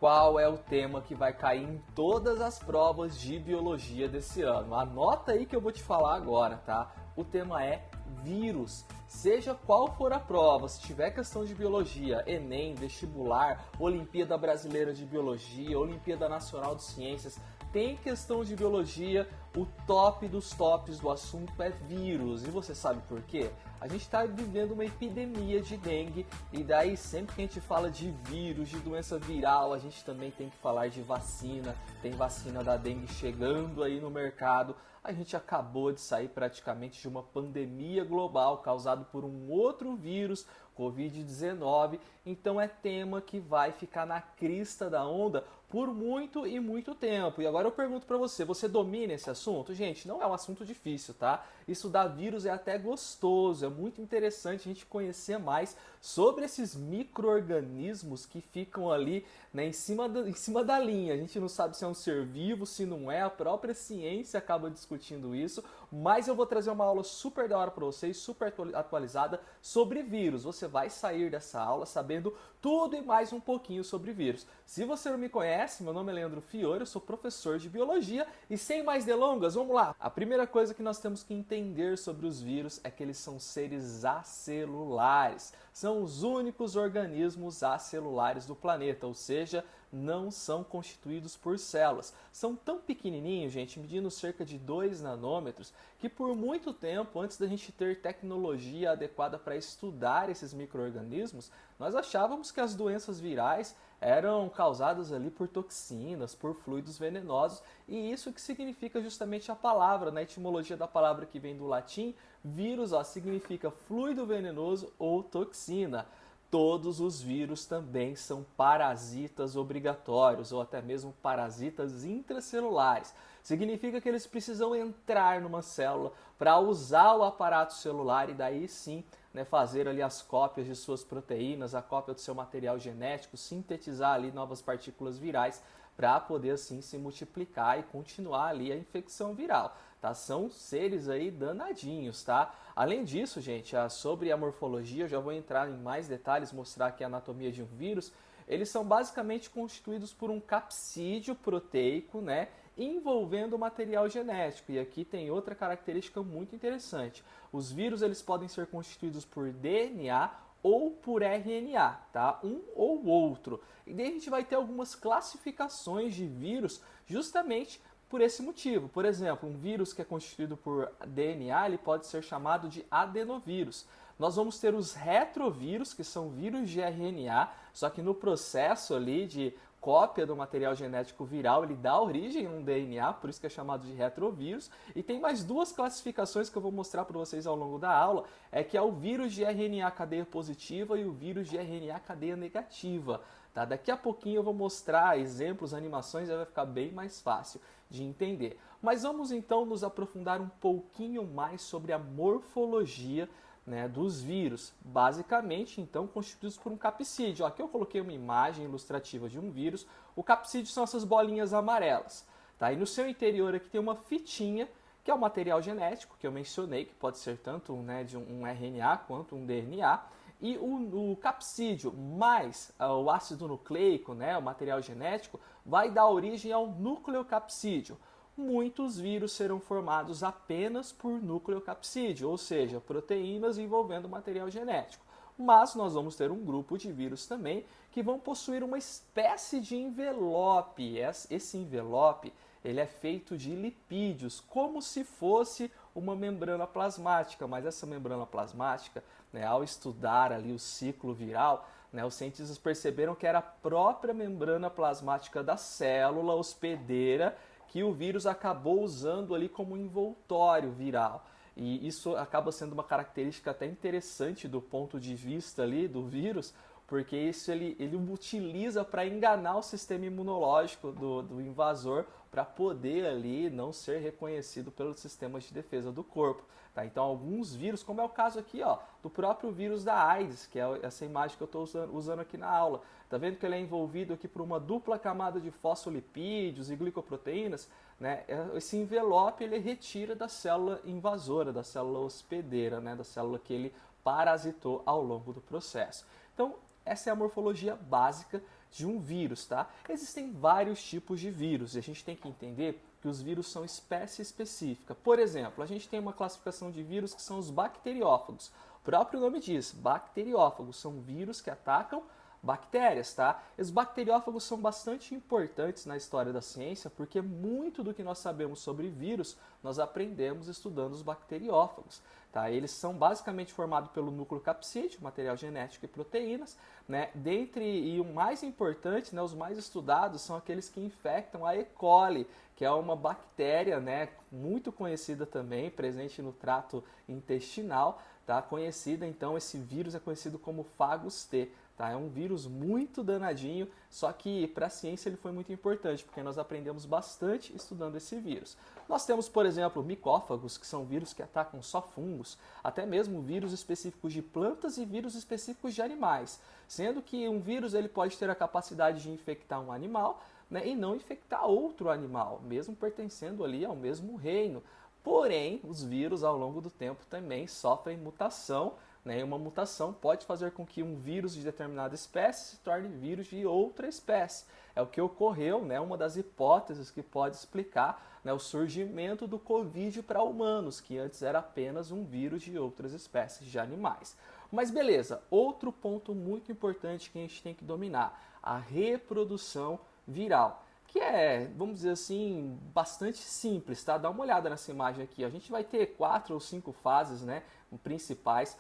qual é o tema que vai cair em todas as provas de biologia desse ano. Anota aí que eu vou te falar agora, tá? O tema é vírus. Seja qual for a prova, se tiver questão de biologia, Enem, vestibular, Olimpíada Brasileira de Biologia, Olimpíada Nacional de Ciências, tem questão de biologia, o top dos tops do assunto é vírus. E você sabe por quê? A gente está vivendo uma epidemia de dengue e daí sempre que a gente fala de vírus, de doença viral, a gente também tem que falar de vacina. Tem vacina da dengue chegando aí no mercado. A gente acabou de sair praticamente de uma pandemia global causada por um outro vírus, Covid-19. Então é tema que vai ficar na crista da onda por muito e muito tempo. E agora eu pergunto para você, você domina esse assunto? Gente, não é um assunto difícil, tá? Estudar vírus é até gostoso, é muito interessante a gente conhecer mais sobre esses micro-organismos que ficam ali, né, em cima da linha. A gente não sabe se é um ser vivo, se não é, a própria ciência acaba discutindo isso, mas eu vou trazer uma aula super da hora para vocês, super atualizada sobre vírus. Você vai sair dessa aula sabendo tudo e mais um pouquinho sobre vírus. Se você não me conhece, meu nome é Leandro Fiore, eu sou professor de biologia e sem mais delongas, vamos lá! A primeira coisa que nós temos que entender sobre os vírus é que eles são seres acelulares. São os únicos organismos acelulares do planeta, ou seja, não são constituídos por células. São tão pequenininhos, gente, medindo cerca de 2 nanômetros, que por muito tempo, antes da gente ter tecnologia adequada para estudar esses micro-organismos, nós achávamos que as doenças virais eram causadas ali por toxinas, por fluidos venenosos, e isso que significa justamente a palavra, na etimologia da palavra que vem do latim, vírus, significa fluido venenoso ou toxina. Todos os vírus também são parasitas obrigatórios ou até mesmo parasitas intracelulares. Significa que eles precisam entrar numa célula para usar o aparato celular e daí sim, né, fazer ali as cópias de suas proteínas, a cópia do seu material genético, sintetizar ali novas partículas virais para poder assim se multiplicar e continuar ali a infecção viral. Tá? São seres aí danadinhos, tá? Além disso, gente, sobre a morfologia, eu já vou entrar em mais detalhes, mostrar aqui a anatomia de um vírus. Eles são basicamente constituídos por um capsídeo proteico, né, envolvendo material genético. E aqui tem outra característica muito interessante. Os vírus eles podem ser constituídos por DNA ou por RNA, tá? Um ou outro. E daí a gente vai ter algumas classificações de vírus justamente por esse motivo. Por exemplo, um vírus que é constituído por DNA, ele pode ser chamado de adenovírus. Nós vamos ter os retrovírus, que são vírus de RNA, só que no processo ali de cópia do material genético viral, ele dá origem a um DNA, por isso que é chamado de retrovírus. E tem mais duas classificações que eu vou mostrar para vocês ao longo da aula, que é o vírus de RNA cadeia positiva e o vírus de RNA cadeia negativa. Tá? Daqui a pouquinho eu vou mostrar exemplos, animações, aí vai ficar bem mais fácil de entender. Mas vamos então nos aprofundar um pouquinho mais sobre a morfologia, né, dos vírus, basicamente então constituídos por um capsídeo. Aqui eu coloquei uma imagem ilustrativa de um vírus. O capsídeo são essas bolinhas amarelas, tá? E no seu interior aqui tem uma fitinha, que é o material genético que eu mencionei, que pode ser tanto, né, de um RNA quanto um DNA. E o capsídeo mais o ácido nucleico, né, o material genético, vai dar origem ao nucleocapsídeo. Muitos vírus serão formados apenas por nucleocapsídeo, ou seja, proteínas envolvendo material genético. Mas nós vamos ter um grupo de vírus também que vão possuir uma espécie de envelope. Esse envelope ele é feito de lipídios, como se fosse uma membrana plasmática, mas essa membrana plasmática, né, ao estudar ali o ciclo viral, né, os cientistas perceberam que era a própria membrana plasmática da célula hospedeira que o vírus acabou usando ali como envoltório viral. E isso acaba sendo uma característica até interessante do ponto de vista ali do vírus, porque isso ele utiliza para enganar o sistema imunológico do invasor para poder ali não ser reconhecido pelos sistemas de defesa do corpo. Tá? Então alguns vírus, como é o caso aqui do próprio vírus da AIDS, que é essa imagem que eu estou usando aqui na aula. Tá vendo que ele é envolvido aqui por uma dupla camada de fosfolipídios e glicoproteínas, né? Esse envelope ele retira da célula invasora, da célula hospedeira, né? Da célula que ele parasitou ao longo do processo. Então, essa é a morfologia básica de um vírus, tá? Existem vários tipos de vírus e a gente tem que entender que os vírus são espécie específica. Por exemplo, a gente tem uma classificação de vírus que são os bacteriófagos. O próprio nome diz, bacteriófagos, são vírus que atacam bactérias, tá? Os bacteriófagos são bastante importantes na história da ciência porque muito do que nós sabemos sobre vírus nós aprendemos estudando os bacteriófagos, tá? Eles são basicamente formados pelo núcleo capsídeo, material genético e proteínas, né? E o mais importante, né, os mais estudados são aqueles que infectam a E. coli, que é uma bactéria, né, muito conhecida também, presente no trato intestinal, tá? Conhecida, então, esse vírus é conhecido como Fagus T. Tá? É um vírus muito danadinho, só que para a ciência ele foi muito importante, porque nós aprendemos bastante estudando esse vírus. Nós temos, por exemplo, micófagos, que são vírus que atacam só fungos, até mesmo vírus específicos de plantas e vírus específicos de animais, sendo que um vírus ele pode ter a capacidade de infectar um animal, né, e não infectar outro animal, mesmo pertencendo ali ao mesmo reino. Porém, os vírus ao longo do tempo também sofrem mutação, né? E uma mutação pode fazer com que um vírus de determinada espécie se torne vírus de outra espécie. É o que ocorreu, né? Uma das hipóteses que pode explicar, né, o surgimento do Covid para humanos, que antes era apenas um vírus de outras espécies de animais. Mas beleza, outro ponto muito importante que a gente tem que dominar, a reprodução viral. Que é, vamos dizer assim, bastante simples, tá? Dá uma olhada nessa imagem aqui. A gente vai ter 4 ou 5 fases, né, principais.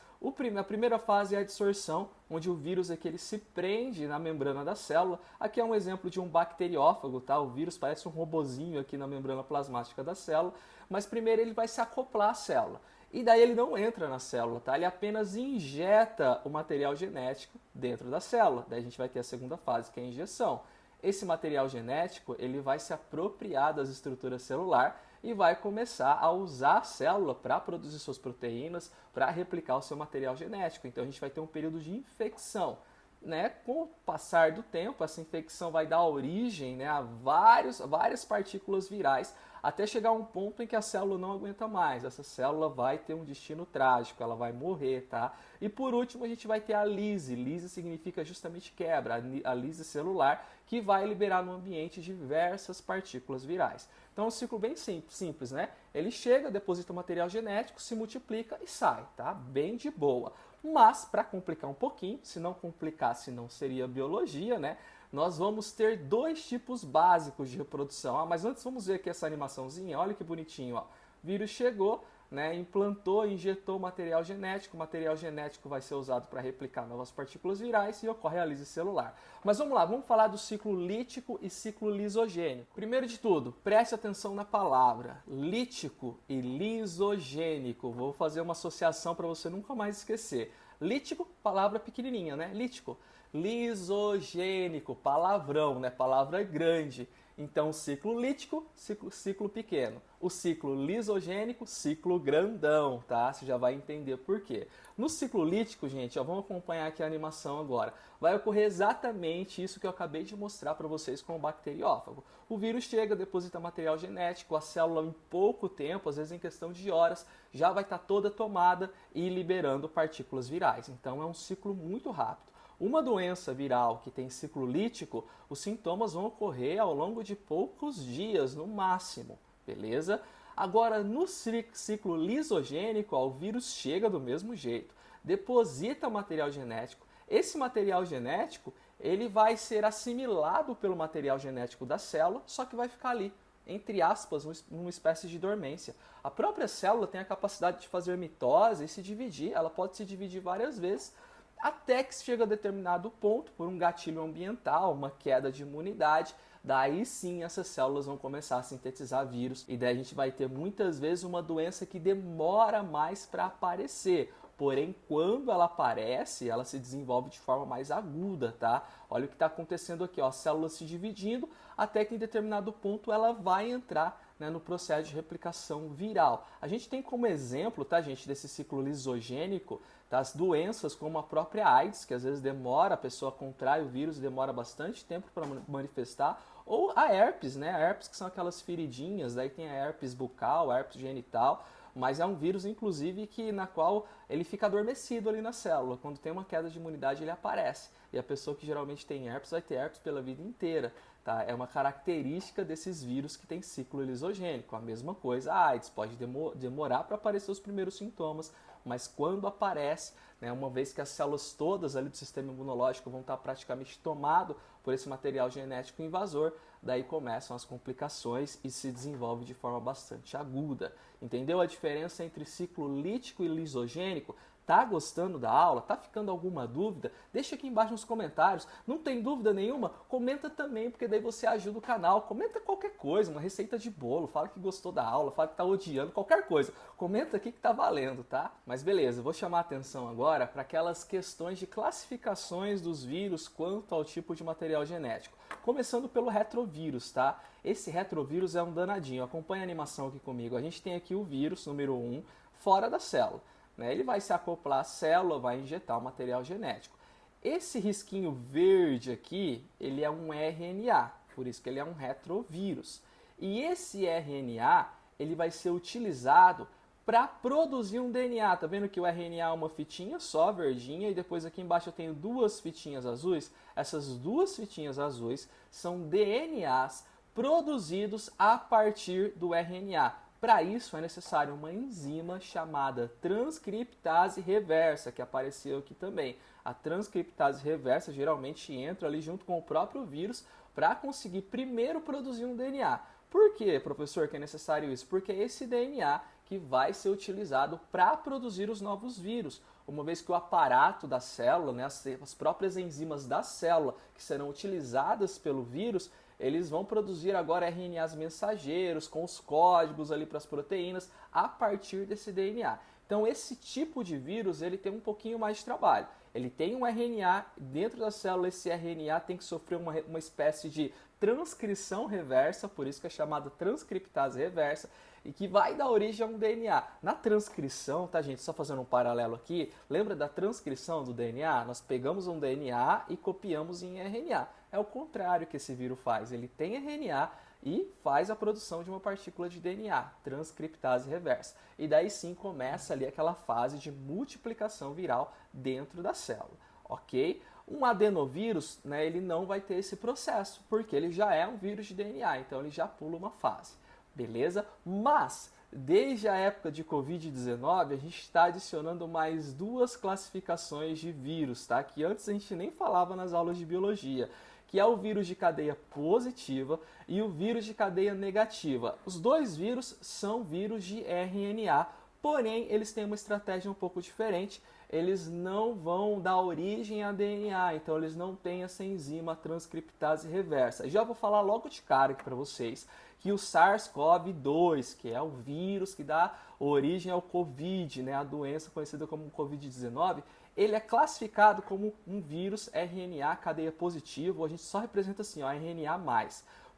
A primeira fase é a dissorção, onde o vírus é que ele se prende na membrana da célula. Aqui é um exemplo de um bacteriófago, tá? O vírus parece um robozinho aqui na membrana plasmática da célula, mas primeiro ele vai se acoplar à célula. E daí ele não entra na célula, tá? Ele apenas injeta o material genético dentro da célula. Daí a gente vai ter a segunda fase, que é a injeção. Esse material genético ele vai se apropriar das estruturas celulares e vai começar a usar a célula para produzir suas proteínas, para replicar o seu material genético. Então a gente vai ter um período de infecção. Né? Com o passar do tempo, essa infecção vai dar origem, né, a várias partículas virais, até chegar a um ponto em que a célula não aguenta mais. Essa célula vai ter um destino trágico, ela vai morrer, tá? E por último a gente vai ter a lise. Lise significa justamente quebra, a lise celular, que vai liberar no ambiente diversas partículas virais. Então é um ciclo bem simples, né? Ele chega, deposita o material genético, se multiplica e sai, tá? Bem de boa. Mas, para complicar um pouquinho, se não complicasse não seria biologia, né? Nós vamos ter 2 tipos básicos de reprodução. Mas antes vamos ver aqui essa animaçãozinha, olha que bonitinho, ó. O vírus chegou, né, implantou, injetou material genético. O material genético vai ser usado para replicar novas partículas virais e ocorre a lise celular. Mas vamos lá, vamos falar do ciclo lítico e ciclo lisogênico. Primeiro de tudo, preste atenção na palavra lítico e lisogênico. Vou fazer uma associação para você nunca mais esquecer. Lítico, palavra pequenininha, né? Lítico. Lisogênico, palavrão, né? Palavra grande. Então, ciclo lítico, ciclo pequeno. O ciclo lisogênico, ciclo grandão, tá? Você já vai entender por quê. No ciclo lítico, gente, ó, vamos acompanhar aqui a animação agora. Vai ocorrer exatamente isso que eu acabei de mostrar para vocês com o bacteriófago. O vírus chega, deposita material genético, a célula em pouco tempo, às vezes em questão de horas, já vai estar toda tomada e liberando partículas virais. Então, é um ciclo muito rápido. Uma doença viral que tem ciclo lítico, os sintomas vão ocorrer ao longo de poucos dias, no máximo, beleza? Agora, no ciclo lisogênico, ó, o vírus chega do mesmo jeito, deposita o material genético. Esse material genético, ele vai ser assimilado pelo material genético da célula, só que vai ficar ali, entre aspas, numa espécie de dormência. A própria célula tem a capacidade de fazer mitose e se dividir, ela pode se dividir várias vezes, até que chega a determinado ponto, por um gatilho ambiental, uma queda de imunidade, daí sim essas células vão começar a sintetizar vírus e daí a gente vai ter muitas vezes uma doença que demora mais para aparecer. Porém, quando ela aparece, ela se desenvolve de forma mais aguda, tá? Olha o que está acontecendo aqui, ó, a célula se dividindo, até que em determinado ponto ela vai entrar, né, no processo de replicação viral. A gente tem como exemplo, tá, gente, desse ciclo lisogênico, tá, as doenças como a própria AIDS, que às vezes demora, a pessoa contrai o vírus e demora bastante tempo para manifestar, ou a herpes, né? A herpes que são aquelas feridinhas, daí tem a herpes bucal, a herpes genital. mas é um vírus, inclusive, na qual ele fica adormecido ali na célula. Quando tem uma queda de imunidade, ele aparece. E a pessoa que geralmente tem herpes vai ter herpes pela vida inteira. Tá? É uma característica desses vírus que tem ciclo lisogênico. A mesma coisa, a AIDS pode demorar para aparecer os primeiros sintomas, mas quando aparece, né, uma vez que as células todas ali do sistema imunológico vão estar praticamente tomado por esse material genético invasor, daí começam as complicações e se desenvolve de forma bastante aguda. Entendeu a diferença entre ciclo lítico e lisogênico? Tá gostando da aula? Tá ficando alguma dúvida? Deixa aqui embaixo nos comentários. Não tem dúvida nenhuma? Comenta também, porque daí você ajuda o canal. Comenta qualquer coisa, uma receita de bolo, fala que gostou da aula, fala que tá odiando, qualquer coisa. Comenta aqui que tá valendo, tá? Mas beleza, eu vou chamar a atenção agora para aquelas questões de classificações dos vírus quanto ao tipo de material genético. Começando pelo retrovírus, tá? Esse retrovírus é um danadinho. Acompanha a animação aqui comigo. A gente tem aqui o vírus número 1 fora da célula. Ele vai se acoplar à célula, vai injetar o material genético. Esse risquinho verde aqui, ele é um RNA, por isso que ele é um retrovírus. E esse RNA, ele vai ser utilizado para produzir um DNA. Tá vendo que o RNA é uma fitinha só, verdinha, e depois aqui embaixo eu tenho duas fitinhas azuis? Essas duas fitinhas azuis são DNAs produzidos a partir do RNA. Para isso é necessário uma enzima chamada transcriptase reversa, que apareceu aqui também. A transcriptase reversa geralmente entra ali junto com o próprio vírus para conseguir primeiro produzir um DNA. Por que, professor, que é necessário isso? Porque é esse DNA que vai ser utilizado para produzir os novos vírus. Uma vez que o aparato da célula, né, as próprias enzimas da célula que serão utilizadas pelo vírus, eles vão produzir agora RNAs mensageiros com os códigos ali para as proteínas a partir desse DNA. Então esse tipo de vírus ele tem um pouquinho mais de trabalho. Ele tem um RNA dentro da célula, esse RNA tem que sofrer uma espécie de transcrição reversa, por isso que é chamada transcriptase reversa, e que vai dar origem a um DNA. Na transcrição, tá gente, só fazendo um paralelo aqui, lembra da transcrição do DNA? Nós pegamos um DNA e copiamos em RNA. É o contrário que esse vírus faz, ele tem RNA e faz a produção de uma partícula de DNA, transcriptase reversa. E daí sim começa ali aquela fase de multiplicação viral dentro da célula, ok? Um adenovírus, né, ele não vai ter esse processo, porque ele já é um vírus de DNA, então ele já pula uma fase, beleza? Mas, desde a época de Covid-19, a gente está adicionando mais duas classificações de vírus, tá? Que antes a gente nem falava nas aulas de biologia, que é o vírus de cadeia positiva e o vírus de cadeia negativa. Os dois vírus são vírus de RNA, porém eles têm uma estratégia um pouco diferente. Eles não vão dar origem a DNA, então eles não têm essa enzima transcriptase reversa. Já vou falar logo de cara aqui para vocês que o SARS-CoV-2, que é o vírus que dá origem ao Covid, né, a doença conhecida como Covid-19, ele é classificado como um vírus RNA cadeia positivo, a gente só representa assim, ó, RNA+.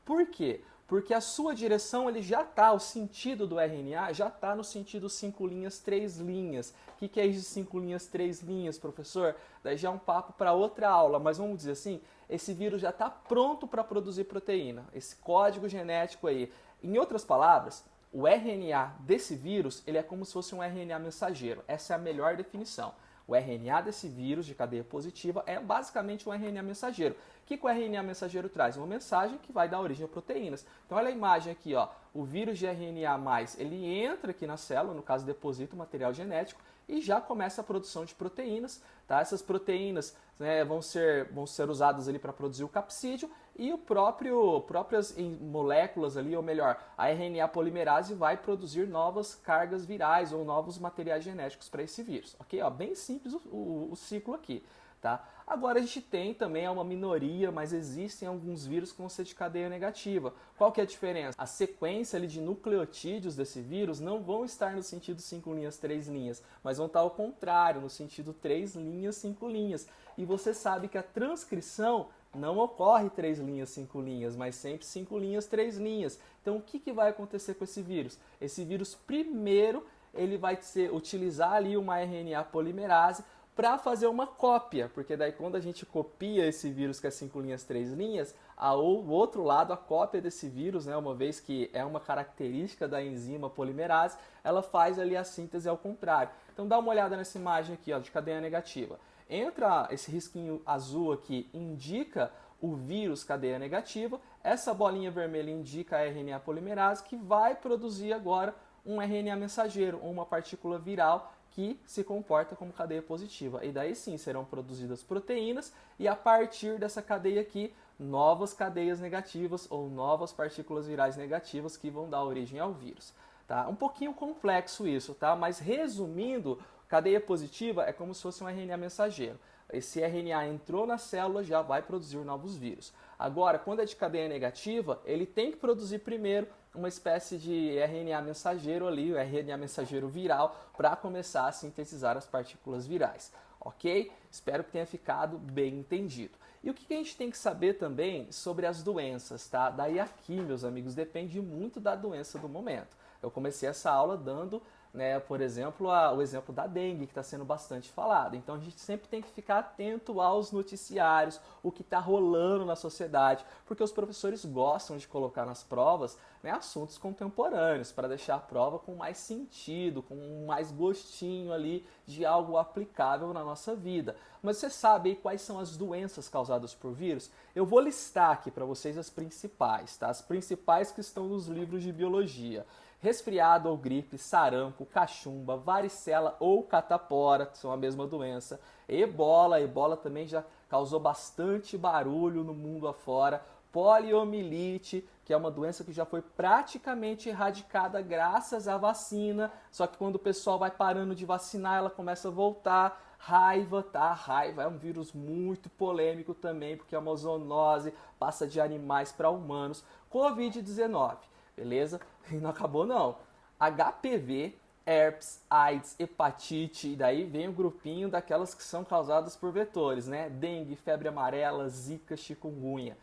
Por quê? Porque a sua direção, ele já está, o sentido do RNA já está no sentido 5 linhas, 3 linhas. O que é isso de 5 linhas, 3 linhas, professor? Daí já é um papo para outra aula, mas vamos dizer assim, esse vírus já está pronto para produzir proteína, esse código genético aí. Em outras palavras, o RNA desse vírus, ele é como se fosse um RNA mensageiro. Essa é a melhor definição. O RNA desse vírus de cadeia positiva é basicamente um RNA mensageiro. O que o RNA mensageiro traz? Uma mensagem que vai dar origem a proteínas. Então olha a imagem aqui, ó. O vírus de RNA+, ele entra aqui na célula, no caso deposita o material genético, e já começa a produção de proteínas. Tá? Essas proteínas, né, vão ser usadas ali para produzir o capsídeo e próprias moléculas ali, ou melhor, a RNA polimerase vai produzir novas cargas virais ou novos materiais genéticos para esse vírus. Ok? Ó, bem simples o ciclo aqui. Tá? Agora a gente tem também uma minoria, mas existem alguns vírus que vão ser de cadeia negativa. Qual que é a diferença? A sequência ali de nucleotídeos desse vírus não vão estar no sentido 5 linhas, 3 linhas, mas vão estar ao contrário, no sentido 3 linhas, 5 linhas. E você sabe que a transcrição não ocorre 3 linhas, 5 linhas, mas sempre 5 linhas, 3 linhas. Então o que vai acontecer com esse vírus? Esse vírus primeiro ele vai utilizar ali uma RNA polimerase para fazer uma cópia, porque daí quando a gente copia esse vírus que é 5 linhas, 3 linhas, o outro lado, a cópia desse vírus, né, uma vez que é uma característica da enzima polimerase, ela faz ali a síntese ao contrário. Então dá uma olhada nessa imagem aqui, ó, de cadeia negativa. Entra esse risquinho azul aqui, indica o vírus cadeia negativa, essa bolinha vermelha indica a RNA polimerase, que vai produzir agora um RNA mensageiro, ou uma partícula viral, que se comporta como cadeia positiva. E daí sim serão produzidas proteínas e a partir dessa cadeia aqui, novas cadeias negativas ou novas partículas virais negativas que vão dar origem ao vírus. Tá? Um pouquinho complexo isso, tá? Mas resumindo, cadeia positiva é como se fosse um RNA mensageiro. Esse RNA entrou na célula, já vai produzir novos vírus. Agora, quando é de cadeia negativa, ele tem que produzir primeiro uma espécie de RNA mensageiro ali, o RNA mensageiro viral, para começar a sintetizar as partículas virais. Ok? Espero que tenha ficado bem entendido. E o que a gente tem que saber também sobre as doenças, tá? Daí aqui, meus amigos, depende muito da doença do momento. Eu comecei essa aula dando, né, por exemplo, o exemplo da dengue, que está sendo bastante falado. Então a gente sempre tem que ficar atento aos noticiários, o que está rolando na sociedade, porque os professores gostam de colocar nas provas, né, assuntos contemporâneos, para deixar a prova com mais sentido, com mais gostinho ali de algo aplicável na nossa vida. Mas você sabe aí quais são as doenças causadas por vírus? Eu vou listar aqui para vocês as principais, tá? As principais que estão nos livros de biologia. Resfriado ou gripe, sarampo, cachumba, varicela ou catapora, que são a mesma doença. Ebola também já causou bastante barulho no mundo afora. Poliomielite, que é uma doença que já foi praticamente erradicada graças à vacina, só que quando o pessoal vai parando de vacinar, ela começa a voltar. Raiva, tá? Raiva é um vírus muito polêmico também, porque é uma zoonose, passa de animais para humanos. Covid-19. Beleza? E não acabou não. HPV, herpes, AIDS, hepatite, e daí vem o grupinho daquelas que são causadas por vetores, né? Dengue, febre amarela, zika, chikungunya.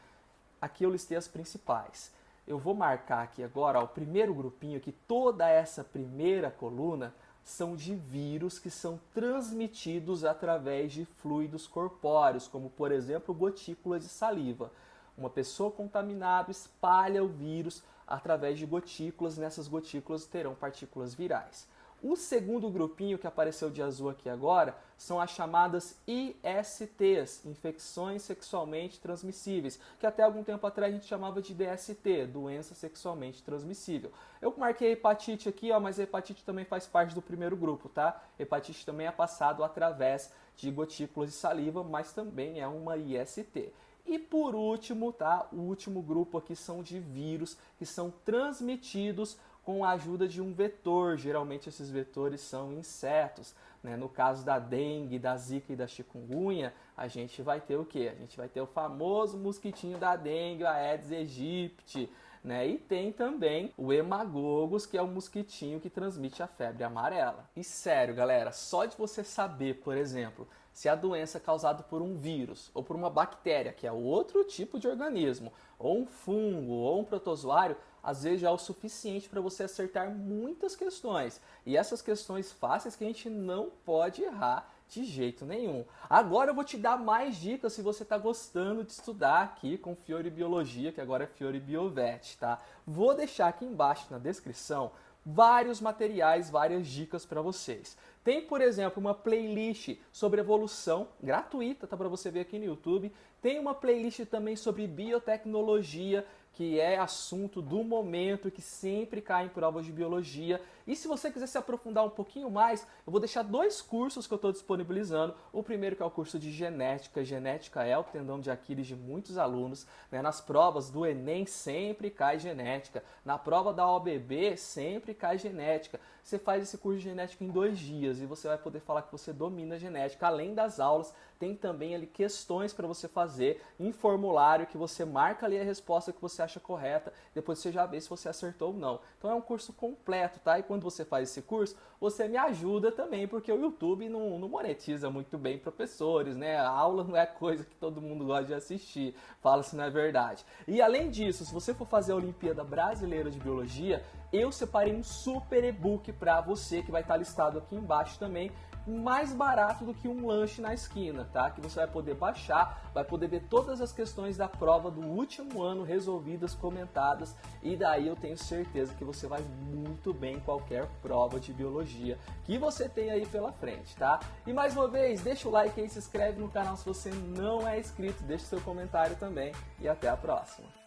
Aqui eu listei as principais. Eu vou marcar aqui agora, ó, o primeiro grupinho, que toda essa primeira coluna são de vírus que são transmitidos através de fluidos corpóreos, como por exemplo gotículas de saliva. Uma pessoa contaminada espalha o vírus através de gotículas, nessas gotículas terão partículas virais. O segundo grupinho que apareceu de azul aqui agora são as chamadas ISTs, infecções sexualmente transmissíveis, que até algum tempo atrás a gente chamava de DST, doença sexualmente transmissível. Eu marquei hepatite aqui, ó, mas a hepatite também faz parte do primeiro grupo, tá? Hepatite também é passado através de gotículas de saliva, mas também é uma IST. E por último, tá? O último grupo aqui são de vírus que são transmitidos com a ajuda de um vetor. Geralmente esses vetores são insetos, né? No caso da dengue, da zika e da chikungunya, a gente vai ter o quê? A gente vai ter o famoso mosquitinho da dengue, o Aedes aegypti, né? E tem também o hemagogos, que é o mosquitinho que transmite a febre amarela. E sério, galera, só de você saber, por exemplo, se a doença é causada por um vírus ou por uma bactéria, que é outro tipo de organismo, ou um fungo, ou um protozoário, às vezes já é o suficiente para você acertar muitas questões. E essas questões fáceis que a gente não pode errar de jeito nenhum. Agora eu vou te dar mais dicas se você está gostando de estudar aqui com Fiore Biologia, que agora é Fiore Biovet, tá? Vou deixar aqui embaixo na descrição vários materiais, várias dicas para vocês. Tem, por exemplo, uma playlist sobre evolução, gratuita, tá, para você ver aqui no YouTube. Tem uma playlist também sobre biotecnologia, que é assunto do momento, que sempre cai em provas de biologia. E se você quiser se aprofundar um pouquinho mais, eu vou deixar 2 cursos que eu estou disponibilizando. O primeiro que é o curso de genética. Genética é o tendão de Aquiles de muitos alunos, né? Nas provas do Enem sempre cai genética. Na prova da OBB sempre cai genética. Você faz esse curso de genética em 2 dias e você vai poder falar que você domina a genética. Além das aulas, tem também ali questões para você fazer em formulário que você marca ali a resposta que você acha correta, depois você já vê se você acertou ou não. Então é um curso completo, tá? E quando você faz esse curso, você me ajuda também, porque o YouTube não monetiza muito bem professores, né? A aula não é coisa que todo mundo gosta de assistir, fala se não é verdade. E além disso, se você for fazer a Olimpíada Brasileira de Biologia, eu separei um super e-book para você, que vai estar listado aqui embaixo também, mais barato do que um lanche na esquina, tá? Que você vai poder baixar, vai poder ver todas as questões da prova do último ano resolvidas, comentadas, e daí eu tenho certeza que você vai muito bem em qualquer prova de biologia que você tem aí pela frente, tá? E mais uma vez, deixa o like aí, se inscreve no canal se você não é inscrito, deixa seu comentário também e até a próxima.